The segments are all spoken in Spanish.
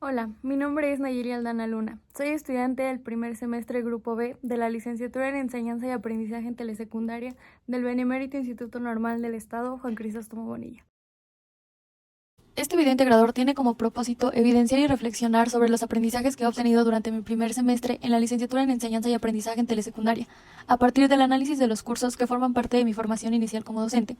Hola, mi nombre es Nayeli Aldana Luna. Soy estudiante del primer semestre Grupo B de la Licenciatura en Enseñanza y Aprendizaje en Telesecundaria del Benemérito Instituto Normal del Estado Juan Crisóstomo Bonilla. Este video integrador tiene como propósito evidenciar y reflexionar sobre los aprendizajes que he obtenido durante mi primer semestre en la licenciatura en Enseñanza y Aprendizaje en Telesecundaria, a partir del análisis de los cursos que forman parte de mi formación inicial como docente.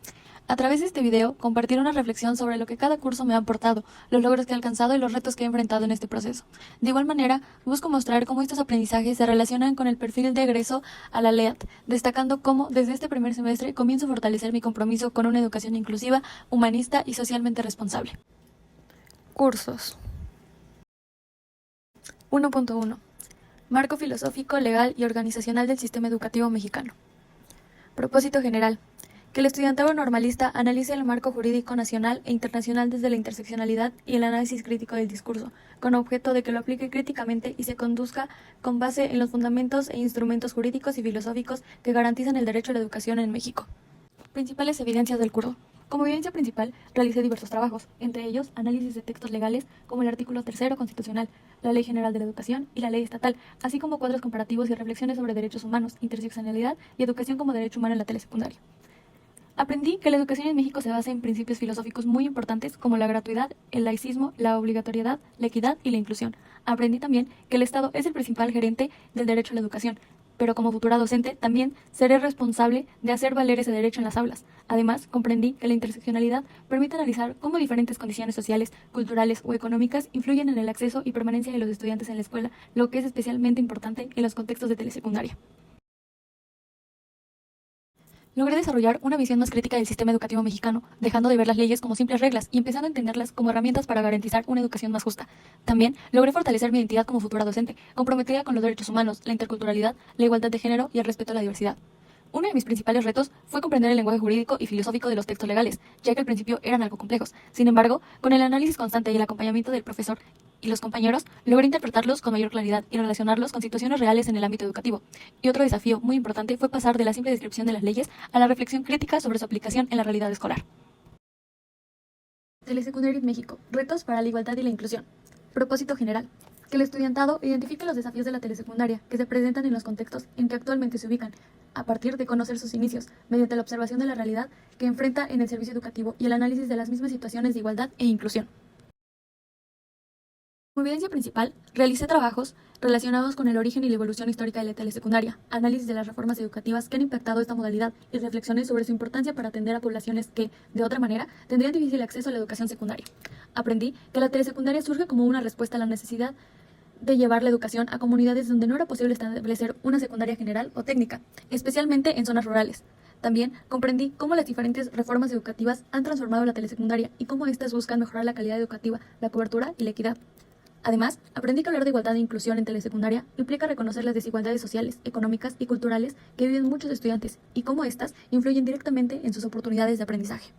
A través de este video, compartiré una reflexión sobre lo que cada curso me ha aportado, los logros que he alcanzado y los retos que he enfrentado en este proceso. De igual manera, busco mostrar cómo estos aprendizajes se relacionan con el perfil de egreso a la LEAD, destacando cómo, desde este primer semestre, comienzo a fortalecer mi compromiso con una educación inclusiva, humanista y socialmente responsable. Cursos. 1.1. Marco filosófico, legal y organizacional del sistema educativo mexicano. Propósito general. Que el estudiantado normalista analice el marco jurídico nacional e internacional desde la interseccionalidad y el análisis crítico del discurso, con objeto de que lo aplique críticamente y se conduzca con base en los fundamentos e instrumentos jurídicos y filosóficos que garantizan el derecho a la educación en México. Principales evidencias del curso. Como evidencia principal, realicé diversos trabajos, entre ellos análisis de textos legales como el artículo 3 constitucional, la Ley General de la Educación y la Ley Estatal, así como cuadros comparativos y reflexiones sobre derechos humanos, interseccionalidad y educación como derecho humano en la telesecundaria. Aprendí que la educación en México se basa en principios filosóficos muy importantes como la gratuidad, el laicismo, la obligatoriedad, la equidad y la inclusión. Aprendí también que el Estado es el principal gerente del derecho a la educación, pero como futura docente también seré responsable de hacer valer ese derecho en las aulas. Además, comprendí que la interseccionalidad permite analizar cómo diferentes condiciones sociales, culturales o económicas influyen en el acceso y permanencia de los estudiantes en la escuela, lo que es especialmente importante en los contextos de telesecundaria. Logré desarrollar una visión más crítica del sistema educativo mexicano, dejando de ver las leyes como simples reglas y empezando a entenderlas como herramientas para garantizar una educación más justa. También logré fortalecer mi identidad como futura docente, comprometida con los derechos humanos, la interculturalidad, la igualdad de género y el respeto a la diversidad. Uno de mis principales retos fue comprender el lenguaje jurídico y filosófico de los textos legales, ya que al principio eran algo complejos. Sin embargo, con el análisis constante y el acompañamiento del profesor y los compañeros, logré interpretarlos con mayor claridad y relacionarlos con situaciones reales en el ámbito educativo. Y otro desafío muy importante fue pasar de la simple descripción de las leyes a la reflexión crítica sobre su aplicación en la realidad escolar. Telesecundaria en México. Retos para la igualdad y la inclusión. Propósito general. Que el estudiantado identifique los desafíos de la telesecundaria que se presentan en los contextos en que actualmente se ubican, a partir de conocer sus inicios, mediante la observación de la realidad que enfrenta en el servicio educativo y el análisis de las mismas situaciones de igualdad e inclusión. Como evidencia principal, realicé trabajos relacionados con el origen y la evolución histórica de la telesecundaria, análisis de las reformas educativas que han impactado esta modalidad y reflexiones sobre su importancia para atender a poblaciones que, de otra manera, tendrían difícil acceso a la educación secundaria. Aprendí que la telesecundaria surge como una respuesta a la necesidad de llevar la educación a comunidades donde no era posible establecer una secundaria general o técnica, especialmente en zonas rurales. También comprendí cómo las diferentes reformas educativas han transformado la telesecundaria y cómo éstas buscan mejorar la calidad educativa, la cobertura y la equidad. Además, aprendí que hablar de igualdad e inclusión en telesecundaria implica reconocer las desigualdades sociales, económicas y culturales que viven muchos estudiantes y cómo éstas influyen directamente en sus oportunidades de aprendizaje.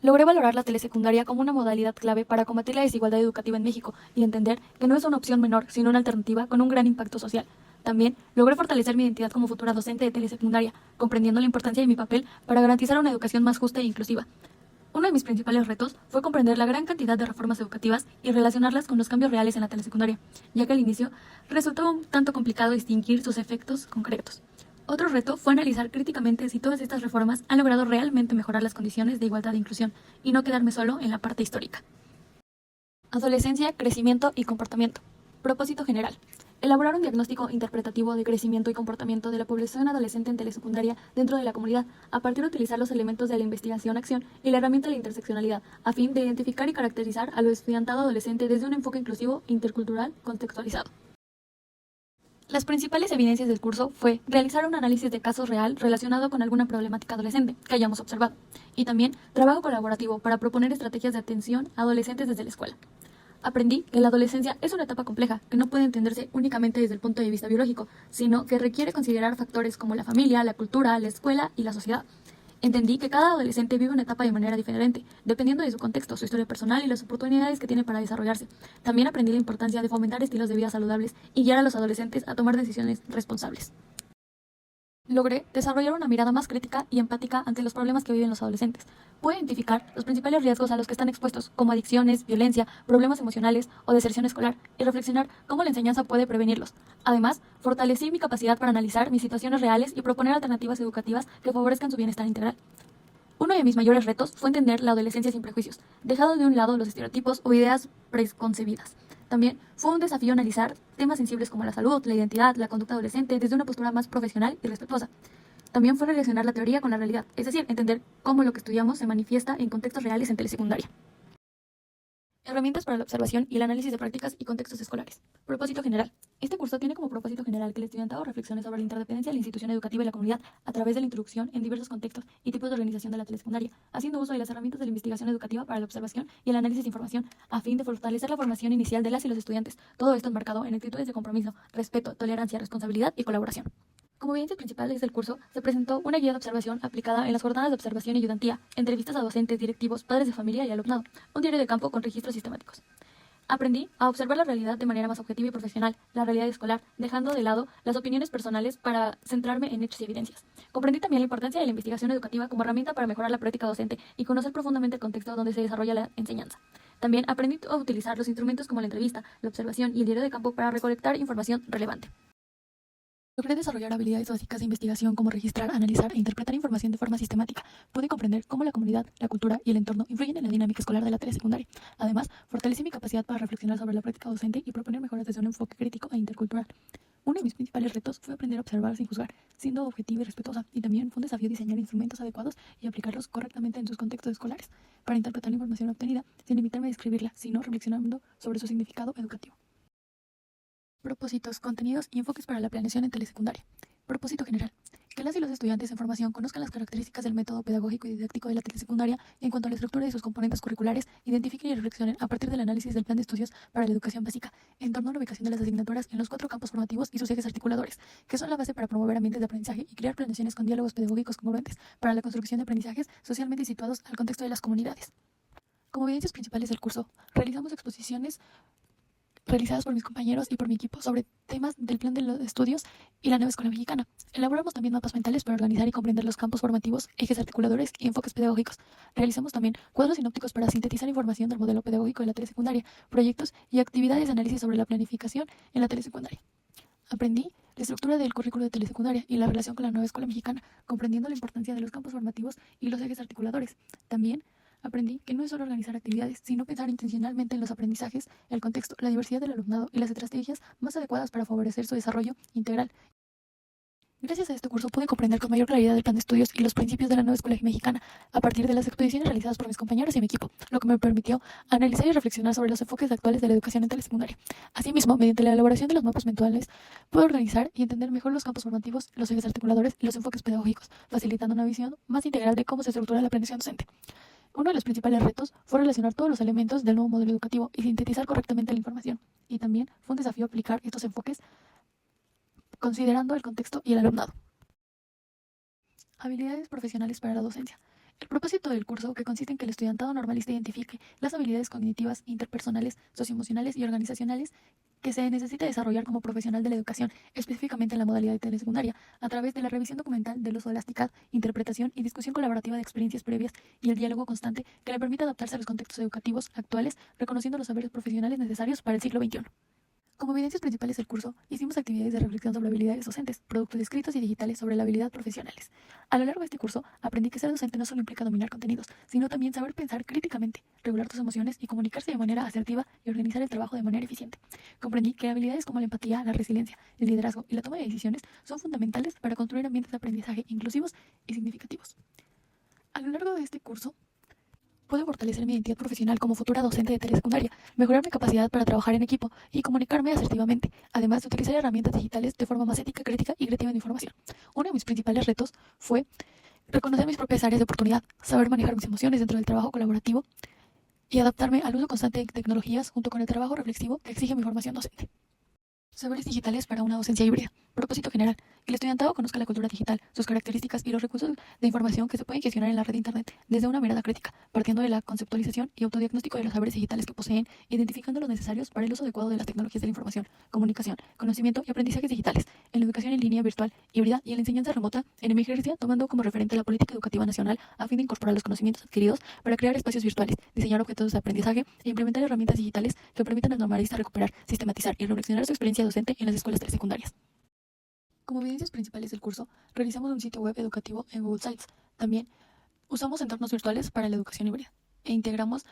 Logré valorar la telesecundaria como una modalidad clave para combatir la desigualdad educativa en México y entender que no es una opción menor, sino una alternativa con un gran impacto social. También logré fortalecer mi identidad como futura docente de telesecundaria, comprendiendo la importancia de mi papel para garantizar una educación más justa e inclusiva. Uno de mis principales retos fue comprender la gran cantidad de reformas educativas y relacionarlas con los cambios reales en la telesecundaria, ya que al inicio resultaba un tanto complicado distinguir sus efectos concretos. Otro reto fue analizar críticamente si todas estas reformas han logrado realmente mejorar las condiciones de igualdad e inclusión, y no quedarme solo en la parte histórica. Adolescencia, crecimiento y comportamiento. Propósito general. Elaborar un diagnóstico interpretativo de crecimiento y comportamiento de la población adolescente en telesecundaria dentro de la comunidad, a partir de utilizar los elementos de la investigación-acción y la herramienta de la interseccionalidad, a fin de identificar y caracterizar a lo estudiantado adolescente desde un enfoque inclusivo e intercultural contextualizado. Las principales evidencias del curso fue realizar un análisis de casos real relacionado con alguna problemática adolescente que hayamos observado, y también trabajo colaborativo para proponer estrategias de atención a adolescentes desde la escuela. Aprendí que la adolescencia es una etapa compleja que no puede entenderse únicamente desde el punto de vista biológico, sino que requiere considerar factores como la familia, la cultura, la escuela y la sociedad. Entendí que cada adolescente vive una etapa de manera diferente, dependiendo de su contexto, su historia personal y las oportunidades que tiene para desarrollarse. También aprendí la importancia de fomentar estilos de vida saludables y guiar a los adolescentes a tomar decisiones responsables. Logré desarrollar una mirada más crítica y empática ante los problemas que viven los adolescentes. Pude identificar los principales riesgos a los que están expuestos, como adicciones, violencia, problemas emocionales o deserción escolar, y reflexionar cómo la enseñanza puede prevenirlos. Además, fortalecí mi capacidad para analizar mis situaciones reales y proponer alternativas educativas que favorezcan su bienestar integral. Uno de mis mayores retos fue entender la adolescencia sin prejuicios, dejando de un lado los estereotipos o ideas preconcebidas. También fue un desafío analizar temas sensibles como la salud, la identidad, la conducta adolescente desde una postura más profesional y respetuosa. También fue relacionar la teoría con la realidad, es decir, entender cómo lo que estudiamos se manifiesta en contextos reales en telesecundaria. Herramientas para la observación y el análisis de prácticas y contextos escolares. Propósito general. Este curso tiene como propósito general que el estudiantado reflexione sobre la interdependencia de la institución educativa y la comunidad a través de la introducción en diversos contextos y tipos de organización de la telesecundaria, haciendo uso de las herramientas de la investigación educativa para la observación y el análisis de información a fin de fortalecer la formación inicial de las y los estudiantes. Todo esto enmarcado en actitudes de compromiso, respeto, tolerancia, responsabilidad y colaboración. Como evidencias principales del curso, se presentó una guía de observación aplicada en las jornadas de observación y ayudantía, entrevistas a docentes, directivos, padres de familia y alumnado, un diario de campo con registros sistemáticos. Aprendí a observar la realidad de manera más objetiva y profesional, la realidad escolar, dejando de lado las opiniones personales para centrarme en hechos y evidencias. Comprendí también la importancia de la investigación educativa como herramienta para mejorar la práctica docente y conocer profundamente el contexto donde se desarrolla la enseñanza. También aprendí a utilizar los instrumentos como la entrevista, la observación y el diario de campo para recolectar información relevante. Logré desarrollar habilidades básicas de investigación como registrar, analizar e interpretar información de forma sistemática. Pude comprender cómo la comunidad, la cultura y el entorno influyen en la dinámica escolar de la telesecundaria. Además, fortalecí mi capacidad para reflexionar sobre la práctica docente y proponer mejoras desde un enfoque crítico e intercultural. Uno de mis principales retos fue aprender a observar sin juzgar, siendo objetiva y respetuosa, y también fue un desafío diseñar instrumentos adecuados y aplicarlos correctamente en sus contextos escolares, para interpretar la información obtenida sin limitarme a describirla, sino reflexionando sobre su significado educativo. Propósitos, contenidos y enfoques para la planeación en telesecundaria. Propósito general. Que las y los estudiantes en formación conozcan las características del método pedagógico y didáctico de la telesecundaria en cuanto a la estructura de sus componentes curriculares, identifiquen y reflexionen a partir del análisis del plan de estudios para la educación básica, en torno a la ubicación de las asignaturas en los 4 campos formativos y sus ejes articuladores, que son la base para promover ambientes de aprendizaje y crear planeaciones con diálogos pedagógicos congruentes para la construcción de aprendizajes socialmente situados al contexto de las comunidades. Como evidencias principales del curso, realizamos exposiciones realizadas por mis compañeros y por mi equipo sobre temas del plan de los estudios y la nueva escuela mexicana. Elaboramos también mapas mentales para organizar y comprender los campos formativos, ejes articuladores y enfoques pedagógicos. Realizamos también cuadros sinópticos para sintetizar información del modelo pedagógico de la telesecundaria, proyectos y actividades de análisis sobre la planificación en la telesecundaria. Aprendí la estructura del currículo de telesecundaria y la relación con la nueva escuela mexicana, comprendiendo la importancia de los campos formativos y los ejes articuladores. También aprendí que no es solo organizar actividades, sino pensar intencionalmente en los aprendizajes, el contexto, la diversidad del alumnado y las estrategias más adecuadas para favorecer su desarrollo integral. Gracias a este curso pude comprender con mayor claridad el plan de estudios y los principios de la nueva escuela mexicana a partir de las exposiciones realizadas por mis compañeros y mi equipo, lo que me permitió analizar y reflexionar sobre los enfoques actuales de la educación en telesecundaria. Asimismo, mediante la elaboración de los mapas mentales, pude organizar y entender mejor los campos formativos, los ejes articuladores y los enfoques pedagógicos, facilitando una visión más integral de cómo se estructura la planeación docente. Uno de los principales retos fue relacionar todos los elementos del nuevo modelo educativo y sintetizar correctamente la información. Y también fue un desafío aplicar estos enfoques considerando el contexto y el alumnado. Habilidades profesionales para la docencia. El propósito del curso, que consiste en que el estudiantado normalista identifique las habilidades cognitivas, interpersonales, socioemocionales y organizacionales que se necesita desarrollar como profesional de la educación, específicamente en la modalidad de telesecundaria, a través de la revisión documental del uso de la TICAD, interpretación y discusión colaborativa de experiencias previas y el diálogo constante que le permita adaptarse a los contextos educativos actuales, reconociendo los saberes profesionales necesarios para el siglo XXI. Como evidencias principales del curso, hicimos actividades de reflexión sobre habilidades docentes, productos escritos y digitales sobre la habilidad profesionales. A lo largo de este curso, aprendí que ser docente no solo implica dominar contenidos, sino también saber pensar críticamente, regular tus emociones y comunicarse de manera asertiva y organizar el trabajo de manera eficiente. Comprendí que habilidades como la empatía, la resiliencia, el liderazgo y la toma de decisiones son fundamentales para construir ambientes de aprendizaje inclusivos y significativos. A lo largo de este curso, pude fortalecer mi identidad profesional como futura docente de telesecundaria, mejorar mi capacidad para trabajar en equipo y comunicarme asertivamente, además de utilizar herramientas digitales de forma más ética, crítica y creativa en información. Uno de mis principales retos fue reconocer mis propias áreas de oportunidad, saber manejar mis emociones dentro del trabajo colaborativo y adaptarme al uso constante de tecnologías junto con el trabajo reflexivo que exige mi formación docente. Saberes digitales para una docencia híbrida. Propósito general. Que el estudiantado conozca la cultura digital, sus características y los recursos de información que se pueden gestionar en la red de Internet desde una mirada crítica, partiendo de la conceptualización y autodiagnóstico de los saberes digitales que poseen, identificando los necesarios para el uso adecuado de las tecnologías de la información, comunicación, conocimiento y aprendizajes digitales, en la educación en línea virtual, híbrida y en la enseñanza remota, en emergencia, tomando como referente la política educativa nacional a fin de incorporar los conocimientos adquiridos para crear espacios virtuales, diseñar objetos de aprendizaje e implementar herramientas digitales que permitan al normalista recuperar, sistematizar y reflexionar su experiencia docente en las escuelas telesecundarias. Como evidencias principales del curso, realizamos un sitio web educativo en Google Sites. También usamos entornos virtuales para la educación híbrida e integramos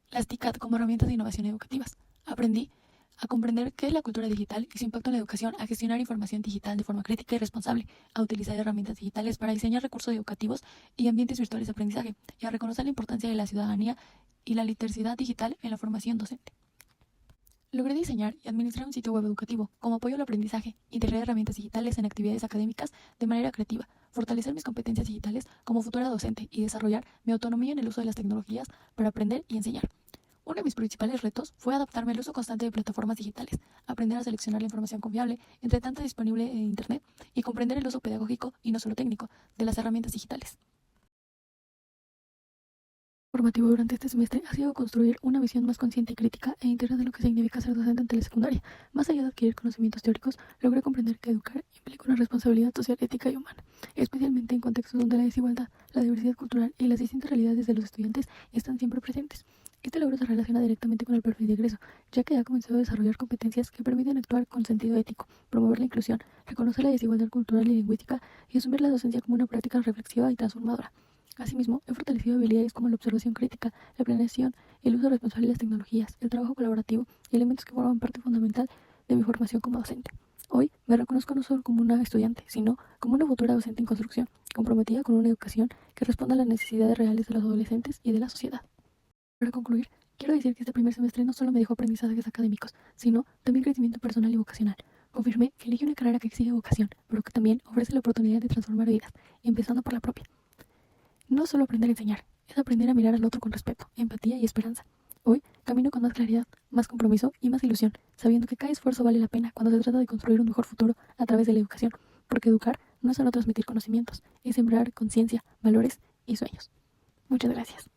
las TICAD como herramientas de innovación educativas. Aprendí a comprender qué es la cultura digital y su impacto en la educación, a gestionar información digital de forma crítica y responsable, a utilizar herramientas digitales para diseñar recursos educativos y ambientes virtuales de aprendizaje, y a reconocer la importancia de la ciudadanía y la literacidad digital en la formación docente. Logré diseñar y administrar un sitio web educativo como apoyo al aprendizaje, integrar herramientas digitales en actividades académicas de manera creativa, fortalecer mis competencias digitales como futura docente y desarrollar mi autonomía en el uso de las tecnologías para aprender y enseñar. Uno de mis principales retos fue adaptarme al uso constante de plataformas digitales, aprender a seleccionar la información confiable entre tanta disponible en Internet y comprender el uso pedagógico y no solo técnico de las herramientas digitales. Formativo durante este semestre ha sido construir una visión más consciente y crítica e íntegra de lo que significa ser docente en telesecundaria. Más allá de adquirir conocimientos teóricos, logré comprender que educar implica una responsabilidad social, ética y humana, especialmente en contextos donde la desigualdad, la diversidad cultural y las distintas realidades de los estudiantes están siempre presentes. Este logro se relaciona directamente con el perfil de egreso, ya que ha comenzado a desarrollar competencias que permiten actuar con sentido ético, promover la inclusión, reconocer la desigualdad cultural y lingüística y asumir la docencia como una práctica reflexiva y transformadora. Asimismo, he fortalecido habilidades como la observación crítica, la planeación, el uso responsable de las tecnologías, el trabajo colaborativo y elementos que forman parte fundamental de mi formación como docente. Hoy me reconozco no solo como una estudiante, sino como una futura docente en construcción, comprometida con una educación que responda a las necesidades reales de los adolescentes y de la sociedad. Para concluir, quiero decir que este primer semestre no solo me dejó aprendizajes académicos, sino también crecimiento personal y vocacional. Confirmé que elegí una carrera que exige vocación, pero que también ofrece la oportunidad de transformar vidas, empezando por la propia. No solo aprender a enseñar, es aprender a mirar al otro con respeto, empatía y esperanza. Hoy camino con más claridad, más compromiso y más ilusión, sabiendo que cada esfuerzo vale la pena cuando se trata de construir un mejor futuro a través de la educación, porque educar no es solo transmitir conocimientos, es sembrar conciencia, valores y sueños. Muchas gracias.